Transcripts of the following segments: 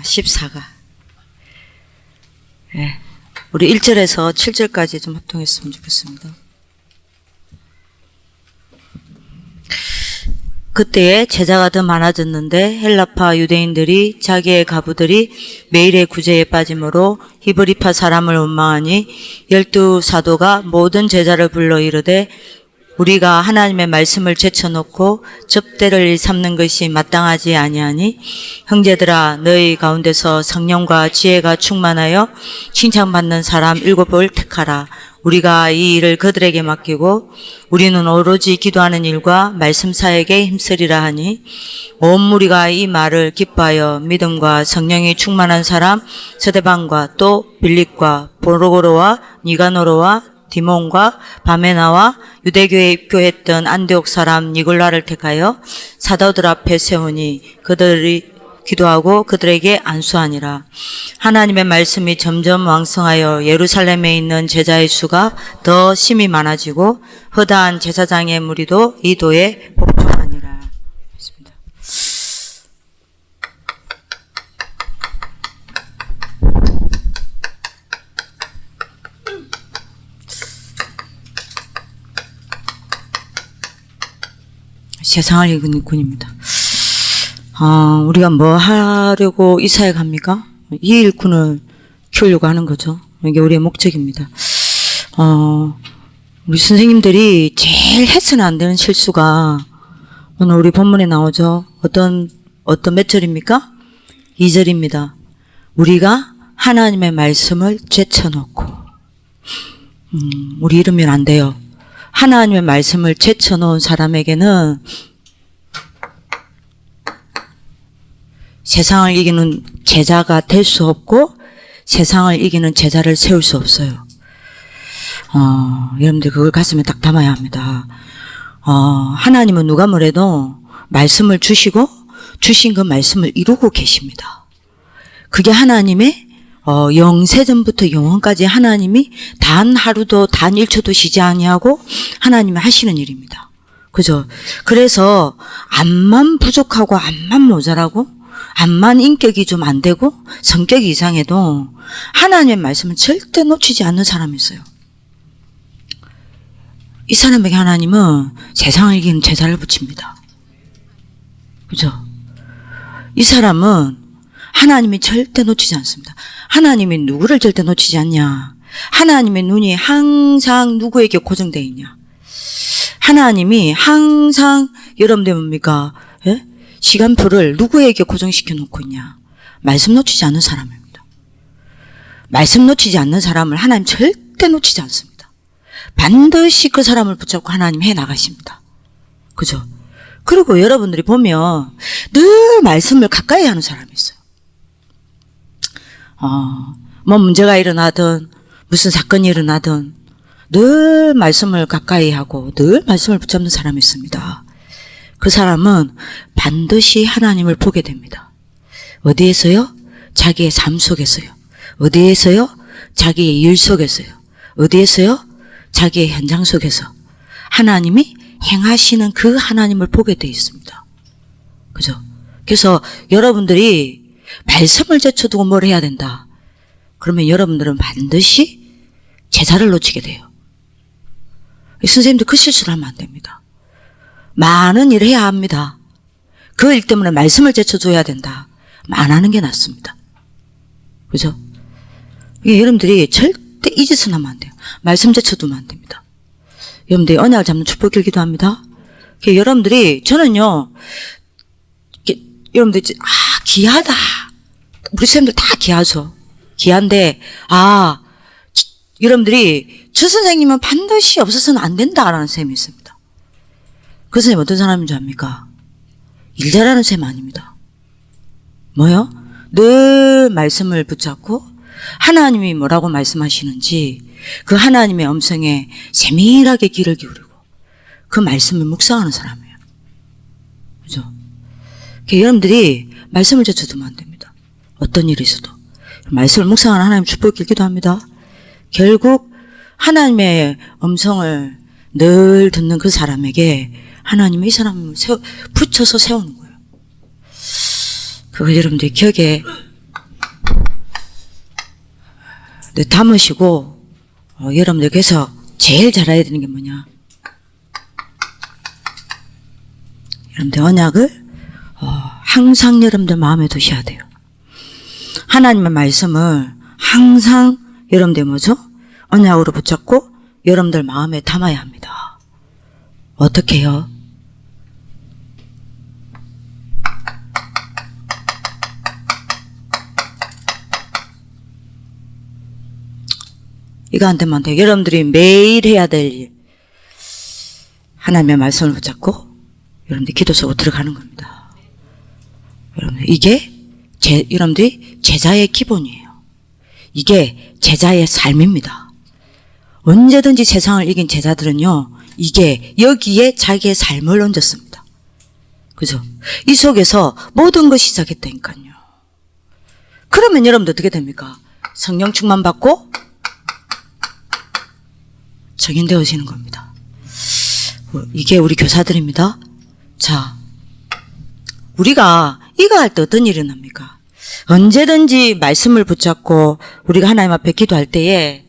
14가. 예. 우리 1절에서 7절까지 좀 합동했으면 좋겠습니다. 그때에 제자가 더 많아졌는데 헬라파 유대인들이 자기의 가부들이 매일의 구제에 빠짐으로 히브리파 사람을 원망하니 12사도가 모든 제자를 불러 이르되 우리가 하나님의 말씀을 제쳐놓고 접대를 삼는 것이 마땅하지 아니하니 형제들아 너희 가운데서 성령과 지혜가 충만하여 칭찬받는 사람 7을 택하라. 우리가 이 일을 그들에게 맡기고 우리는 오로지 기도하는 일과 말씀 사역에 힘쓰리라 하니 온 무리가 이 말을 기뻐하여 믿음과 성령이 충만한 사람 스데반과 또 빌립과 보로고로와 니가노로와 디몬과 바메나와 유대교에 입교했던 안디옥 사람 니골라를 택하여 사도들 앞에 세우니 그들이 기도하고 그들에게 안수하니라. 하나님의 말씀이 점점 왕성하여 예루살렘에 있는 제자의 수가 더 심히 많아지고 허다한 제사장의 무리도 이 도에 복종하니라. 세상을 읽은 군입니다. 우리가 뭐 하려고 이 사회 갑니까? 이 일꾼을 키우려고 하는 거죠. 이게 우리의 목적입니다. 우리 선생님들이 제일 해서는 안 되는 실수가 오늘 우리 본문에 나오죠. 어떤 몇 절입니까? 2절입니다. 우리가 하나님의 말씀을 제쳐놓고, 우리 이러면 안 돼요. 하나님의 말씀을 제쳐놓은 사람에게는 세상을 이기는 제자가 될 수 없고 세상을 이기는 제자를 세울 수 없어요. 여러분들 그걸 가슴에 딱 담아야 합니다. 하나님은 누가 뭐래도 말씀을 주시고 주신 그 말씀을 이루고 계십니다. 그게 하나님의 영세전부터 영원까지 하나님이 단 하루도 단 1초도 쉬지 아니하고 하나님이 하시는 일입니다. 그죠? 그래서 암만 부족하고 암만 모자라고 암만 인격이 좀 안 되고 성격이 이상해도 하나님의 말씀을 절대 놓치지 않는 사람이 있어요. 이 사람에게 하나님은 세상을 이기는 제자를 붙입니다. 그죠? 이 사람은 하나님이 절대 놓치지 않습니다. 하나님이 누구를 절대 놓치지 않냐? 하나님의 눈이 항상 누구에게 고정되어 있냐? 하나님이 항상 여러분들 뭡니까? 예? 시간표를 누구에게 고정시켜 놓고 있냐? 말씀 놓치지 않는 사람입니다. 말씀 놓치지 않는 사람을 하나님 절대 놓치지 않습니다. 반드시 그 사람을 붙잡고 하나님 해 나가십니다. 그죠? 그리고 여러분들이 보면 늘 말씀을 가까이 하는 사람이 있어요. 뭐 문제가 일어나든 무슨 사건이 일어나든 늘 말씀을 가까이 하고 늘 말씀을 붙잡는 사람이 있습니다. 그 사람은 반드시 하나님을 보게 됩니다. 어디에서요? 자기의 삶 속에서요. 어디에서요? 자기의 일 속에서요. 어디에서요? 자기의 현장 속에서 하나님이 행하시는 그 하나님을 보게 되어 있습니다. 그죠? 그래서 여러분들이 말씀을 제쳐두고 뭘 해야 된다. 그러면 여러분들은 반드시 제자를 놓치게 돼요. 선생님들 그 실수를 하면 안 됩니다. 많은 일을 해야 합니다. 그 일 때문에 말씀을 제쳐줘야 된다. 안 하는 게 낫습니다. 그죠? 여러분들이 절대 이 짓은 하면 안 돼요. 말씀 제쳐두면 안 됩니다. 여러분들이 언약을 잡는 축복을 기도합니다. 여러분들이, 저는요, 여러분들이, 귀하다. 우리 선생님들 다 귀하죠. 귀한데, 여러분들이, 저 선생님은 반드시 없어서는 안 된다라는 쌤이 있습니다. 그 선생님 어떤 사람인 줄 압니까? 일 잘하는 쌤 아닙니다. 뭐요? 늘 말씀을 붙잡고 하나님이 뭐라고 말씀하시는지 그 하나님의 음성에 세밀하게 귀를 기울이고 그 말씀을 묵상하는 사람이에요. 그죠? 여러분들이 말씀을 제쳐두면 안 됩니다. 어떤 일이 있어도. 말씀을 묵상하는 하나님 축복을 기도합니다. 결국 하나님의 음성을 늘 듣는 그 사람에게 하나님이 이 사람을 붙여서 세우는 거예요. 그걸 여러분들이 기억에 네, 담으시고 여러분들께서 제일 잘해야 되는 게 뭐냐? 여러분들 언약을 항상 여러분들 마음에 두셔야 돼요. 하나님의 말씀을 항상 여러분들 뭐죠? 언약으로 붙잡고 여러분들 마음에 담아야 합니다. 어떻게 해요? 이거 안 되면 안 돼요. 여러분들이 매일 해야 될 일. 하나님의 말씀을 붙잡고 여러분들 기도 속으로 들어가는 겁니다. 여러분들 이게 여러분들이 제자의 기본이에요. 이게 제자의 삶입니다. 언제든지 세상을 이긴 제자들은요, 이게 여기에 자기의 삶을 얹었습니다. 그죠? 이 속에서 모든 것이 시작했다니까요. 그러면 여러분들 어떻게 됩니까? 성령 충만 받고 정인되어지는 겁니다. 이게 우리 교사들입니다. 자, 우리가 이거 할 때 어떤 일이 일어납니까? 언제든지 말씀을 붙잡고 우리가 하나님 앞에 기도할 때에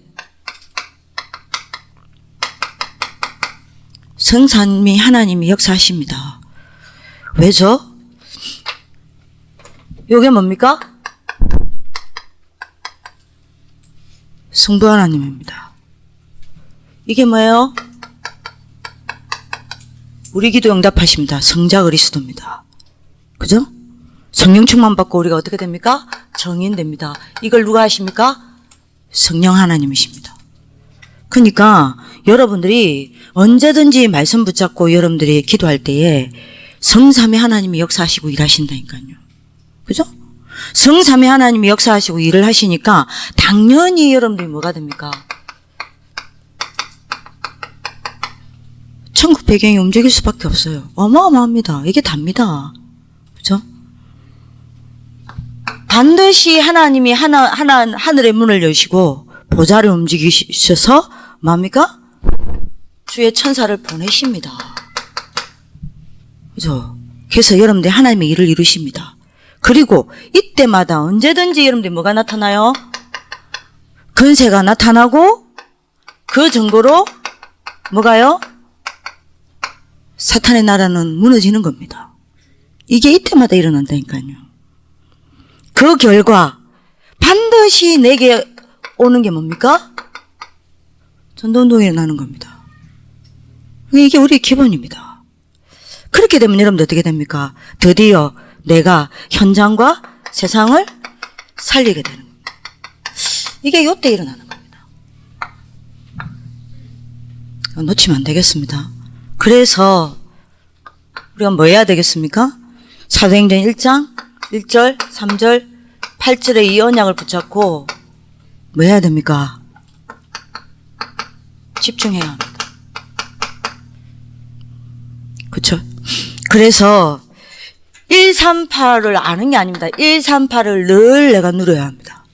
성삼위 하나님이 역사하십니다. 왜죠? 이게 뭡니까? 성부 하나님입니다. 이게 뭐예요? 우리 기도 응답하십니다. 성자 그리스도입니다. 그죠? 성령 충만 받고 우리가 어떻게 됩니까? 정인됩니다. 이걸 누가 하십니까? 성령 하나님이십니다. 그러니까 여러분들이 언제든지 말씀 붙잡고 여러분들이 기도할 때에 성삼위 하나님이 역사하시고 일하신다니까요. 그죠? 성삼위 하나님이 역사하시고 일을 하시니까 당연히 여러분들이 뭐가 됩니까? 천국 배경이 움직일 수밖에 없어요. 어마어마합니다. 이게 답니다. 그죠? 반드시 하나님이 하늘의 문을 여시고 보좌를 움직이셔서 뭡니까? 주의 천사를 보내십니다. 그죠? 그래서 여러분들 하나님의 일을 이루십니다. 그리고 이때마다 언제든지 여러분들 뭐가 나타나요? 근세가 나타나고 그 증거로 뭐가요? 사탄의 나라는 무너지는 겁니다. 이게 이때마다 일어난다니까요. 그 결과 반드시 내게 오는 게 뭡니까? 전도운동이 일어나는 겁니다. 이게 우리의 기본입니다. 그렇게 되면 여러분들 어떻게 됩니까? 드디어 내가 현장과 세상을 살리게 되는 겁니다. 이게 이때 일어나는 겁니다. 놓치면 안 되겠습니다. 그래서 우리가 뭐 해야 되겠습니까? 사도행전 1장 1절 3절 8절의 이 언약을 붙잡고 뭐 해야 됩니까? 집중해야 합니다. 그렇죠? 그래서 138을 아는 게 아닙니다. 138을 늘 내가 누려야 합니다.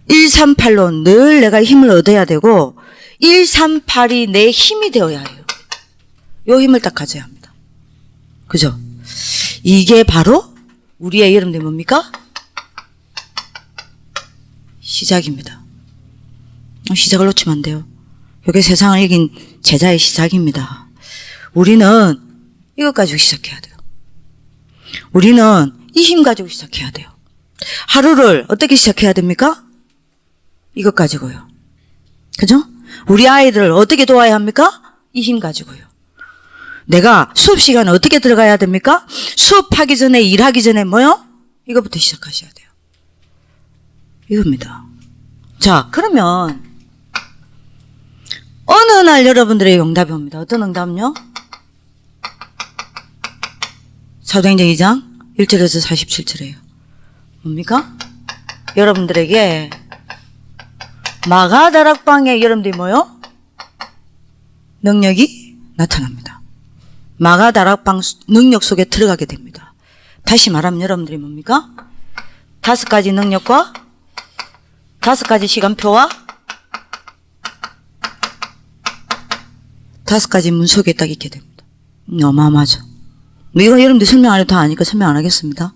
138로 늘 내가 힘을 얻어야 되고 138이 내 힘이 되어야 해요. 요 힘을 딱 가져야 합니다. 그죠? 이게 바로 우리의 여러분들 뭡니까? 시작입니다. 시작을 놓치면 안 돼요. 이게 세상을 이긴 제자의 시작입니다. 우리는 이것 가지고 시작해야 돼요. 우리는 이 힘 가지고 시작해야 돼요. 하루를 어떻게 시작해야 됩니까? 이것 가지고요. 그죠? 우리 아이들을 어떻게 도와야 합니까? 이 힘 가지고요. 내가 수업 시간에 어떻게 들어가야 됩니까? 수업하기 전에 일하기 전에 뭐요? 이거부터 시작하셔야 돼요. 이겁니다. 자, 그러면 어느 날 여러분들의 응답이 옵니다. 어떤 응답은요? 사도행전 2장 1절에서 47절이에요. 뭡니까? 여러분들에게 마가다락방에 여러분들이 뭐요? 능력이 나타납니다. 마가다락방 능력 속에 들어가게 됩니다. 다시 말하면 여러분들이 뭡니까? 5가지 능력과 5가지 시간표와 5가지 문 속에 딱 있게 됩니다. 어마어마하죠. 이거 여러분들 설명 안 해도 다 아니까 설명 안 하겠습니다.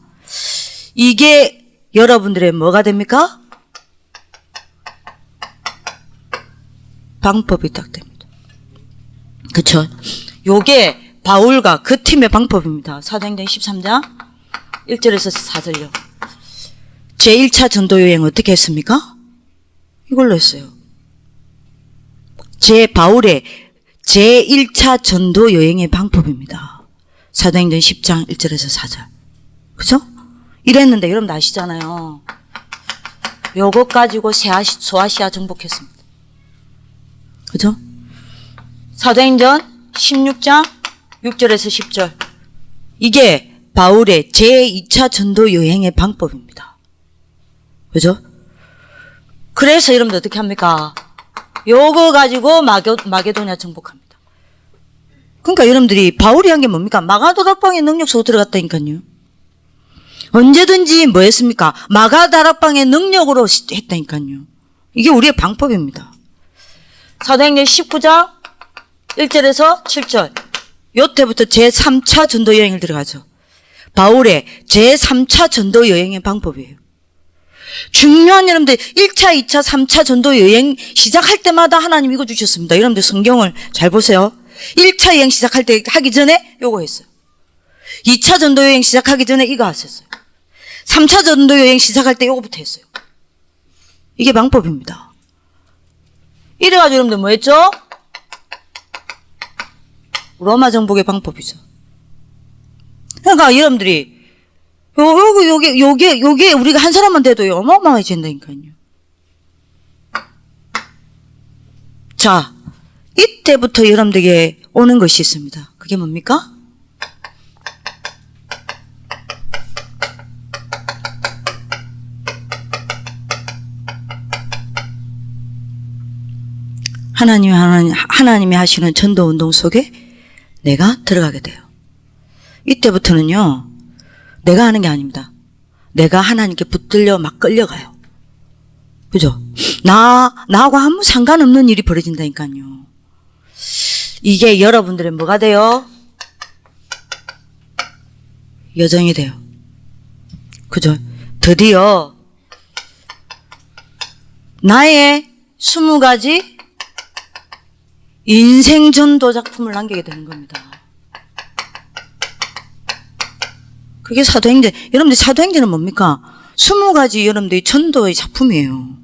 이게 여러분들의 뭐가 됩니까? 방법이 딱 됩니다. 그쵸? 요게 바울과 그 팀의 방법입니다. 사도행전 13장 1절에서 4절요. 제1차 전도 여행 어떻게 했습니까? 이걸로 했어요. 바울의 제1차 전도 여행의 방법입니다. 사도행전 10장 1절에서 4절. 그죠? 이랬는데 여러분 아시잖아요. 요것 가지고 소아시아 정복했습니다. 그죠? 사도행전 16장 6절에서 10절. 이게 바울의 제2차 전도 여행의 방법입니다. 그죠? 그래서 여러분들 어떻게 합니까? 요거 가지고 마게도냐 정복합니다. 그러니까 여러분들이 바울이 한 게 뭡니까? 마가다락방의 능력 속으로 들어갔다니까요. 언제든지 뭐 했습니까? 마가다락방의 능력으로 했다니까요. 이게 우리의 방법입니다. 사도행전 19장 1절에서 7절. 요때부터 제3차 전도 여행을 들어가죠. 바울의 제3차 전도 여행의 방법이에요. 중요한 여러분들 1차, 2차, 3차 전도 여행 시작할 때마다 하나님 이거 주셨습니다. 여러분들 성경을 잘 보세요. 1차 여행 시작할 때 하기 전에 요거 했어요. 2차 전도 여행 시작하기 전에 이거 하셨어요. 3차 전도 여행 시작할 때 요거부터 했어요. 이게 방법입니다. 이래가지고 여러분들 뭐 했죠? 로마 정복의 방법이죠. 그러니까 여러분들이 요게 우리가 한 사람만 돼도 어마어마해진다니까요. 자, 이때부터 여러분들에게 오는 것이 있습니다. 그게 뭡니까? 하나님이 하시는 전도 운동 속에 내가 들어가게 돼요. 이때부터는요, 내가 하는 게 아닙니다. 내가 하나님께 붙들려 막 끌려가요. 그죠? 나하고 아무 상관없는 일이 벌어진다니까요. 이게 여러분들의 뭐가 돼요? 여정이 돼요. 그죠? 드디어 나의 20가지 인생 전도 작품을 남기게 되는 겁니다. 그게 사도행전. 여러분들 사도행전은 뭡니까? 20가지 여러분들이 전도의 작품이에요.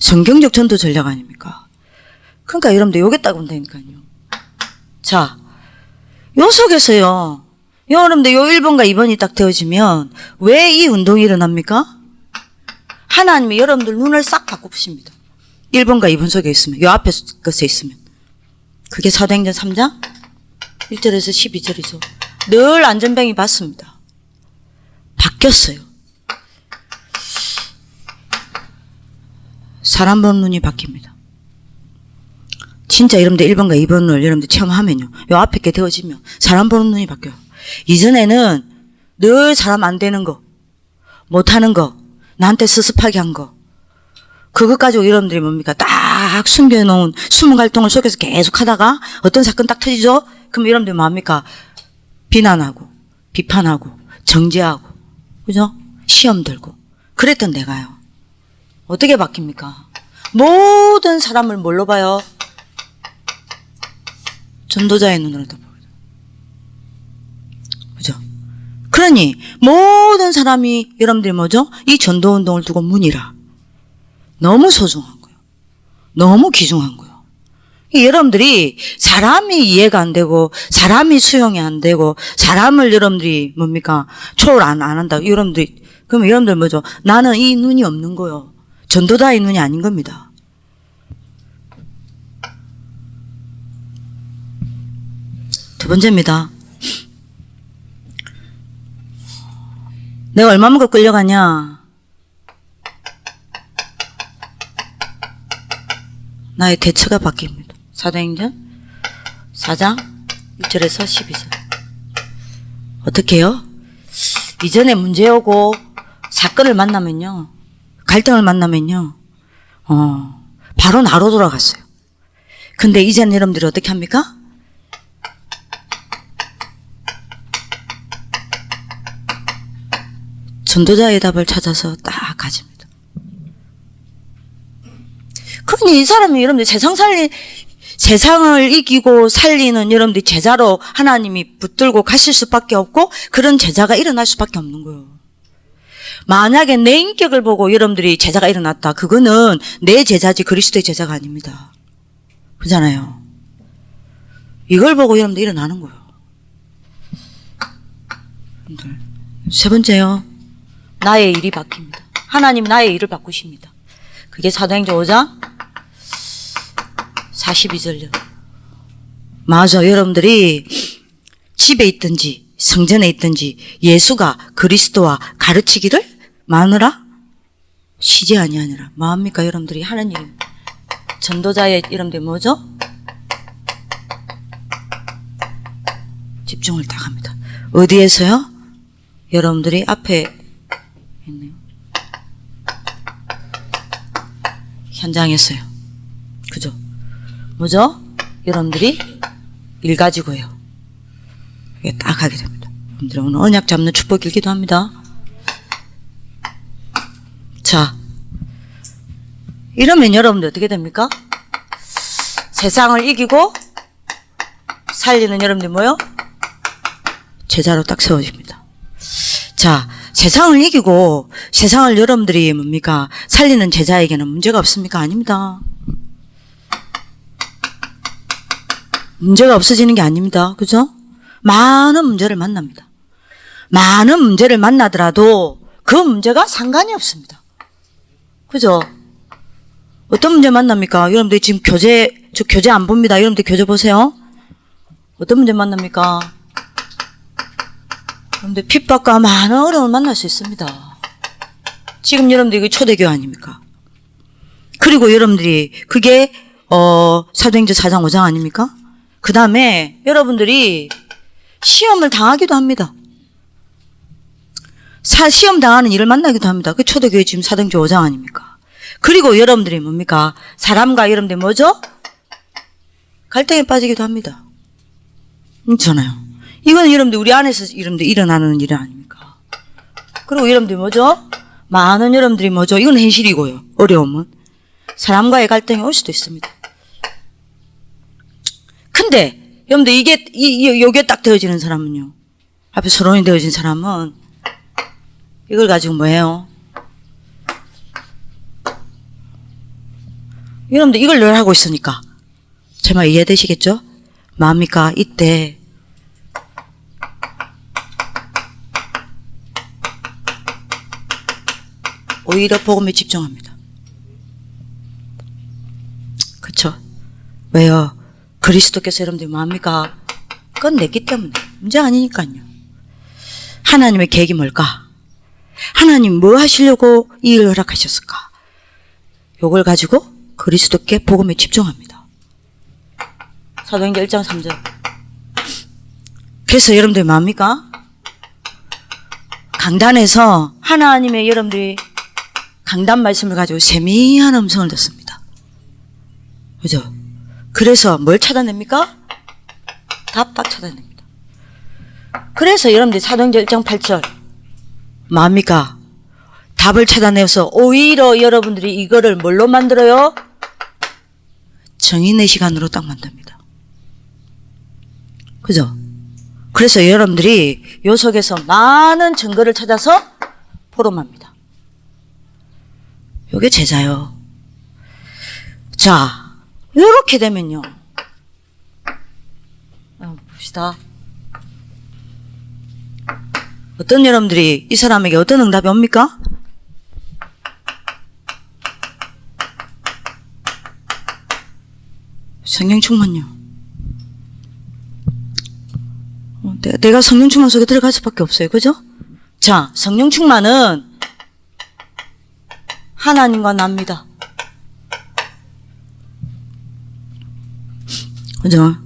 성경적 전도 전략 아닙니까? 그러니까 여러분들 요게 딱 온다니까요. 자, 요 속에서요, 여러분들 요 1번과 2번이 딱 되어지면 왜 이 운동이 일어납니까? 하나님이 여러분들 눈을 싹 바꾸십니다. 1번과 2번 속에 있으면, 요 앞에 것에 있으면. 그게 사도행전 3장 1절에서 12절이죠. 늘 안전뱅이 받습니다. 바뀌었어요. 사람 보는 눈이 바뀝니다. 진짜 여러분들 1번과 2번을 여러분들 체험하면요, 요 앞에 게 되어지면 사람 보는 눈이 바뀌어요. 이전에는 늘 사람 안 되는 거, 못하는 거, 나한테 스습하게 한 거, 그것 가지고 여러분들이 뭡니까? 딱 숨겨놓은 숨은 갈등을 속에서 계속 하다가 어떤 사건 딱 터지죠? 그럼 여러분들이 뭐합니까? 비난하고, 비판하고, 정죄하고, 그죠? 시험 들고. 그랬던 내가요. 어떻게 바뀝니까? 모든 사람을 뭘로 봐요? 전도자의 눈으로 다 보거든요. 그죠? 그러니 모든 사람이 여러분들이 뭐죠? 이 전도운동을 두고 문이라. 너무 소중한 거예요. 너무 귀중한 거예요. 여러분들이 사람이 이해가 안 되고 사람이 수용이 안 되고 사람을 여러분들이 뭡니까? 초월 안 한다. 여러분들이 그러면 여러분들 뭐죠? 나는 이 눈이 없는 거요. 전도자의 눈이 아닌 겁니다. 두 번째입니다. 내가 얼마만큼 끌려가냐? 나의 대처가 바뀝니다. 사도행전 4장 1절에서 12절. 어떻게 해요? 이전에 문제 오고 사건을 만나면요, 갈등을 만나면요, 바로 나로 돌아갔어요. 근데 이제는 여러분들이 어떻게 합니까? 전도자의 답을 찾아서 딱 가집니다. 그 아니, 이 사람이 여러분들 세상을 이기고 살리는 여러분들 제자로 하나님이 붙들고 가실 수밖에 없고 그런 제자가 일어날 수밖에 없는 거예요. 만약에 내 인격을 보고 여러분들이 제자가 일어났다. 그거는 내 제자지 그리스도의 제자가 아닙니다. 그렇잖아요. 이걸 보고 여러분들 일어나는 거예요. 세 번째요. 나의 일이 바뀝니다. 하나님 나의 일을 바꾸십니다. 그게 사도행전 5장 42절요. 맞아. 여러분들이 집에 있든지 성전에 있든지 예수가 그리스도와 가르치기를 마누라 쉬지 아니하니라. 뭐합니까 여러분들이? 하나님 전도자의 여러분들 뭐죠? 집중을 딱 합니다. 어디에서요? 여러분들이 앞에 있네요. 현장에서요. 그죠? 뭐죠? 여러분들이 일 가지고요. 이게 딱 하게 됩니다. 여러분들 오늘 언약 잡는 축복 일기도 합니다. 자, 이러면 여러분들 어떻게 됩니까? 세상을 이기고 살리는 여러분들 뭐요? 제자로 딱 세워집니다. 자, 세상을 이기고 세상을 여러분들이 뭡니까? 살리는 제자에게는 문제가 없습니까? 아닙니다. 문제가 없어지는 게 아닙니다. 그죠? 많은 문제를 만납니다. 많은 문제를 만나더라도 그 문제가 상관이 없습니다. 그죠? 어떤 문제 만납니까? 여러분들 지금 저 교재 안 봅니다. 여러분들 교재 보세요. 어떤 문제 만납니까? 여러분들 핍박과 많은 어려움을 만날 수 있습니다. 지금 여러분들 이거 초대교회 아닙니까? 그리고 여러분들이 그게 사도행전 4장 5장 아닙니까? 그 다음에 여러분들이 시험을 당하기도 합니다. 시험 당하는 일을 만나기도 합니다. 그 초대교회 지금 사도행전 5장 아닙니까? 그리고 여러분들이 뭡니까? 사람과 여러분들 뭐죠? 갈등에 빠지기도 합니다. 있잖아요. 이건 여러분들 우리 안에서 여러분들 일어나는 일 아닙니까? 그리고 여러분들 뭐죠? 많은 여러분들이 뭐죠? 이건 현실이고요. 어려움은 사람과의 갈등이 올 수도 있습니다. 근데 여러분들 이게 딱 되어지는 사람은요. 앞에 서론이 되어진 사람은 이걸 가지고 뭐예요? 여러분들 이걸 늘 하고 있으니까 제 말 이해되시겠죠? 뭡니까? 이때 오히려 복음에 집중합니다. 그쵸? 왜요? 그리스도께서 여러분들이 뭡니까? 끝냈기 때문에 문제 아니니까요. 하나님의 계획이 뭘까? 하나님 뭐 하시려고 이 일을 허락하셨을까? 요걸 가지고 그리스도께 복음에 집중합니다. 사도행전 1장 3절. 그래서 여러분들이 뭡니까? 강단에서 하나님의 여러분들이 강단 말씀을 가지고 세미한 음성을 듣습니다. 그죠? 그래서 뭘 찾아냅니까? 답딱 찾아냅니다. 그래서 여러분들이 사도행전 1장 8절 뭡니까? 답을 찾아내서 오히려 여러분들이 이거를 뭘로 만들어요? 정인의 시간으로 딱 만듭니다. 그죠? 그래서 여러분들이 요 속에서 많은 증거를 찾아서 포럼합니다. 요게 제자요. 자, 요렇게 되면요. 봅시다. 어떤 여러분들이 이 사람에게 어떤 응답이 옵니까? 성령 충만요. 내가 성령 충만 속에 들어갈 수밖에 없어요. 그죠? 자, 성령 충만은 하나님과 납니다. 그죠?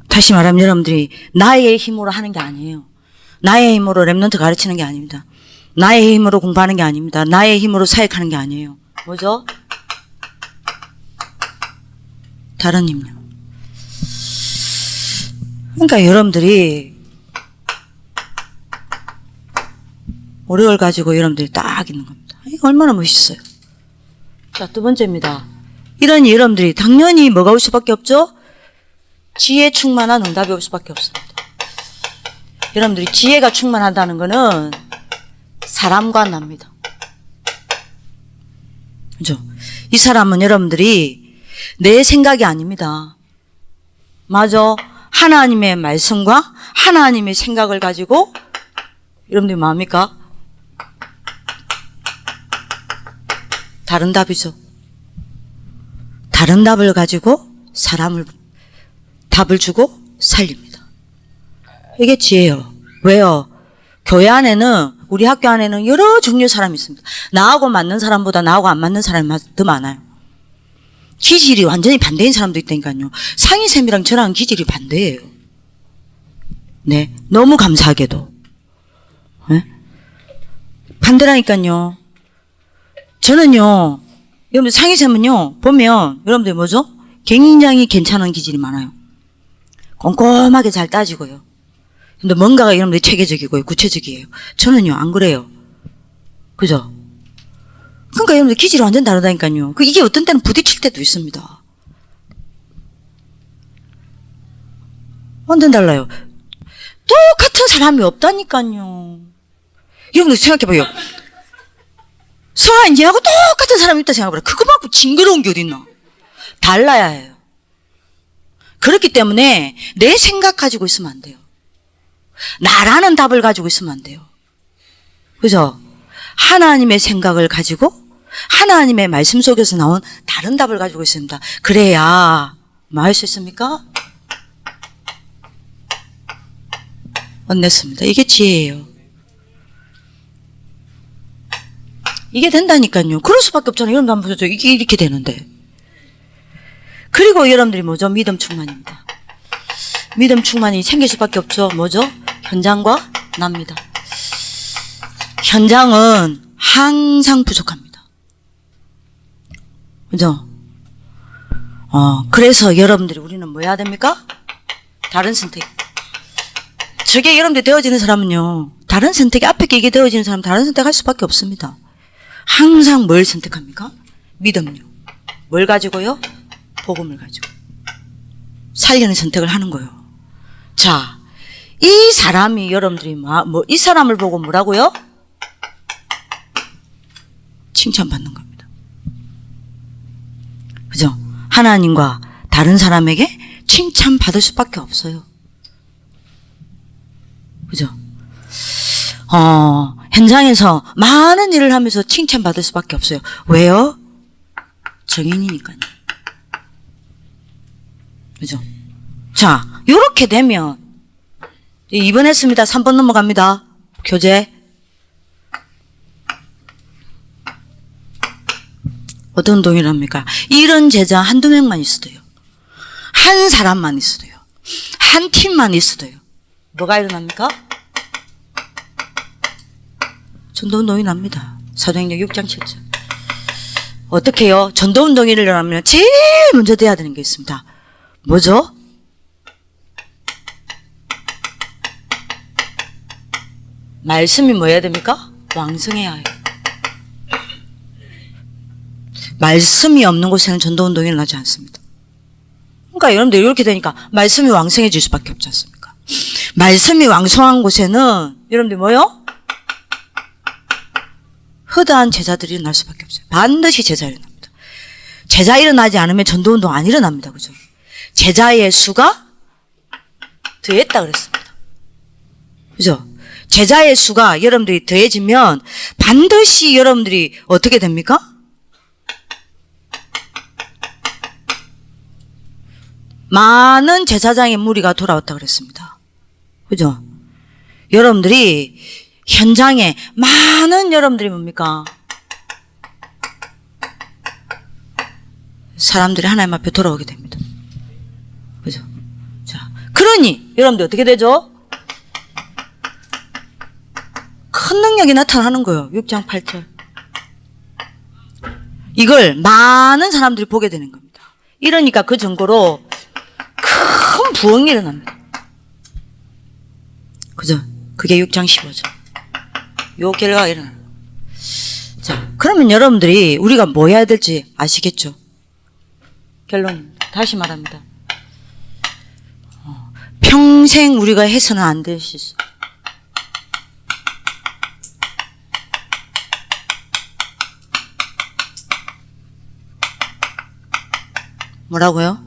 다시 말하면 여러분들이 나의 힘으로 하는 게 아니에요. 나의 힘으로 랩런트 가르치는 게 아닙니다. 나의 힘으로 공부하는 게 아닙니다. 나의 힘으로 사역하는 게 아니에요. 뭐죠? 다른 힘요. 그러니까 여러분들이 오력을 가지고 여러분들이 딱 있는 겁니다. 이거 얼마나 멋있어요. 자, 두 번째입니다. 이러니 여러분들이 당연히 뭐가 올 수밖에 없죠? 지혜 충만한 응답이 올 수밖에 없습니다. 여러분들이 지혜가 충만하다는 것은 사람과 납니다. 그죠? 이 사람은 여러분들이 내 생각이 아닙니다. 맞아. 하나님의 말씀과 하나님의 생각을 가지고 여러분들이 뭐합니까? 다른 답이죠. 다른 답을 가지고 사람을 답을 주고 살립니다. 이게 지혜예요. 왜요? 교회 안에는 우리 학교 안에는 여러 종류의 사람이 있습니다. 나하고 맞는 사람보다 나하고 안 맞는 사람이 더 많아요. 기질이 완전히 반대인 사람도 있다니까요. 상희쌤이랑 저랑 기질이 반대예요. 네, 너무 감사하게도. 네? 반대라니까요. 저는요, 여러분들 상희쌤은요, 보면 여러분들 뭐죠? 굉장히 괜찮은 기질이 많아요. 꼼꼼하게 잘 따지고요. 근데 뭔가가 여러분들 체계적이고요, 구체적이에요. 저는요, 안 그래요. 그죠? 그러니까 여러분들 기질이 완전 다르다니까요. 이게 어떤 때는 부딪힐 때도 있습니다. 완전 달라요. 똑같은 사람이 없다니까요. 여러분들 생각해봐요. 서아 얘하고 똑같은 사람이 있다 생각해봐요. 그거 말고 징그러운 게 어딨나. 달라야 해요. 그렇기 때문에 내 생각 가지고 있으면 안 돼요. 나라는 답을 가지고 있으면 안 돼요. 그죠? 하나님의 생각을 가지고 하나님의 말씀 속에서 나온 다른 답을 가지고 있습니다. 그래야 뭐 할 수 있습니까? 얻냈습니다. 이게 지혜예요. 이게 된다니까요. 그럴 수밖에 없잖아요. 여러분도 한번 보죠. 이게 이렇게 되는데. 그리고 여러분들이 뭐죠? 믿음 충만입니다. 믿음 충만이 생길 수밖에 없죠. 뭐죠? 현장과 납니다. 현장은 항상 부족합니다. 그죠? 그래서 여러분들이 우리는 뭐 해야 됩니까? 다른 선택. 저게 여러분들 되어지는 사람은요, 다른 선택이 앞에 게 이게 되어지는 사람은 다른 선택할 수밖에 없습니다. 항상 뭘 선택합니까? 믿음요. 뭘 가지고요? 복음을 가지고. 살려는 선택을 하는 거예요. 자, 이 사람이 여러분들이 이 사람을 보고 뭐라고요? 칭찬받는 겁니다. 그죠? 하나님과 다른 사람에게 칭찬받을 수밖에 없어요. 그죠? 현장에서 많은 일을 하면서 칭찬받을 수밖에 없어요. 왜요? 정인이니까요. 그죠? 자, 요렇게 되면 2번 했습니다. 3번 넘어갑니다. 교재. 어떤 동일합니까? 이런 제자 한두 명만 있어도요. 한 사람만 있어도요. 한 팀만 있어도요. 뭐가 일어납니까? 전도운동이 납니다. 사도행전 6장 7절. 어떻게 해요? 전도운동이 일어나면 제일 먼저 돼야 되는 게 있습니다. 뭐죠? 말씀이 뭐 해야 됩니까? 왕성해야 해요. 말씀이 없는 곳에는 전도운동이 일어나지 않습니다. 그러니까 여러분들 이렇게 되니까 말씀이 왕성해질 수밖에 없지 않습니까? 말씀이 왕성한 곳에는 여러분들 뭐요? 허다한 제자들이 일어날 수밖에 없어요. 반드시 제자 일어납니다. 제자 일어나지 않으면 전도운동 안 일어납니다. 그죠? 제자의 수가 더했다 그랬습니다. 그죠? 제자의 수가 여러분들이 더해지면 반드시 여러분들이 어떻게 됩니까? 많은 제사장의 무리가 돌아왔다 그랬습니다. 그죠? 여러분들이 현장에 많은 여러분들이 뭡니까? 사람들이 하나님 앞에 돌아오게 됩니다. 그죠? 자, 그러니 여러분들 어떻게 되죠? 큰 능력이 나타나는 거예요. 6장 8절. 이걸 많은 사람들이 보게 되는 겁니다. 이러니까 그 증거로 큰 부흥이 일어납니다. 그죠? 그게 6장 15절. 요 결과가 일어나요. 자, 그러면 여러분들이 우리가 뭐 해야 될지 아시겠죠? 결론 다시 말합니다. 평생 우리가 해서는 안 될 실수. 뭐라고요?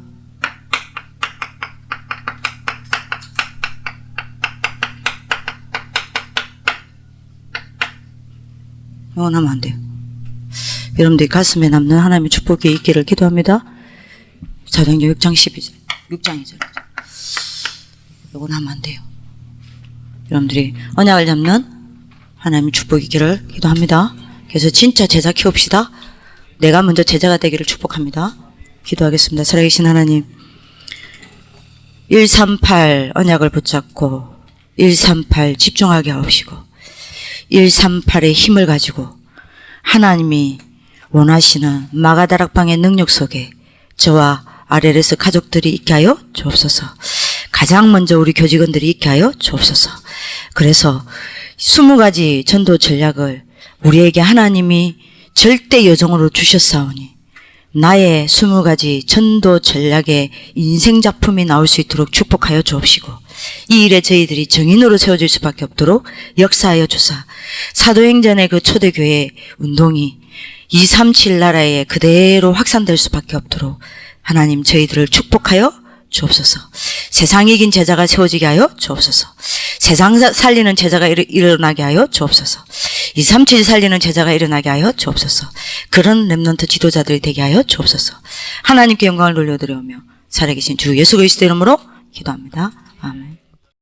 영원하면 안 돼요. 여러분들이 가슴에 남는 하나님의 축복이 있기를 기도합니다. 사도행전 6장 12절. 6장이죠. 이건 하면 안 돼요. 여러분들이 언약을 잡는 하나님의 축복이 있기를 기도합니다. 그래서 진짜 제자 키웁시다. 내가 먼저 제자가 되기를 축복합니다. 기도하겠습니다. 살아계신 하나님, 138 언약을 붙잡고 138 집중하게 하옵시고 138의 힘을 가지고 하나님이 원하시는 마가다락방의 능력 속에 저와 RLS 가족들이 있게 하여 주옵소서. 가장 먼저 우리 교직원들이 있게 하여 주옵소서. 그래서 20가지 전도 전략을 우리에게 하나님이 절대 여정으로 주셨사오니 나의 20가지 전도 전략의 인생작품이 나올 수 있도록 축복하여 주옵시고 이 일에 저희들이 정인으로 세워질 수밖에 없도록 역사하여 주사 사도행전의 그 초대교회 운동이 237 나라에 그대로 확산될 수밖에 없도록 하나님 저희들을 축복하여 주옵소서. 세상 이긴 제자가 세워지게 하여 주옵소서. 세상 살리는 제자가 일어나게 하여 주옵소서. 237 살리는 제자가 일어나게 하여 주옵소서. 그런 렘넌트 지도자들이 되게 하여 주옵소서. 하나님께 영광을 돌려드리오며 살아계신 주 예수 그리스도 이름으로 기도합니다. 아멘.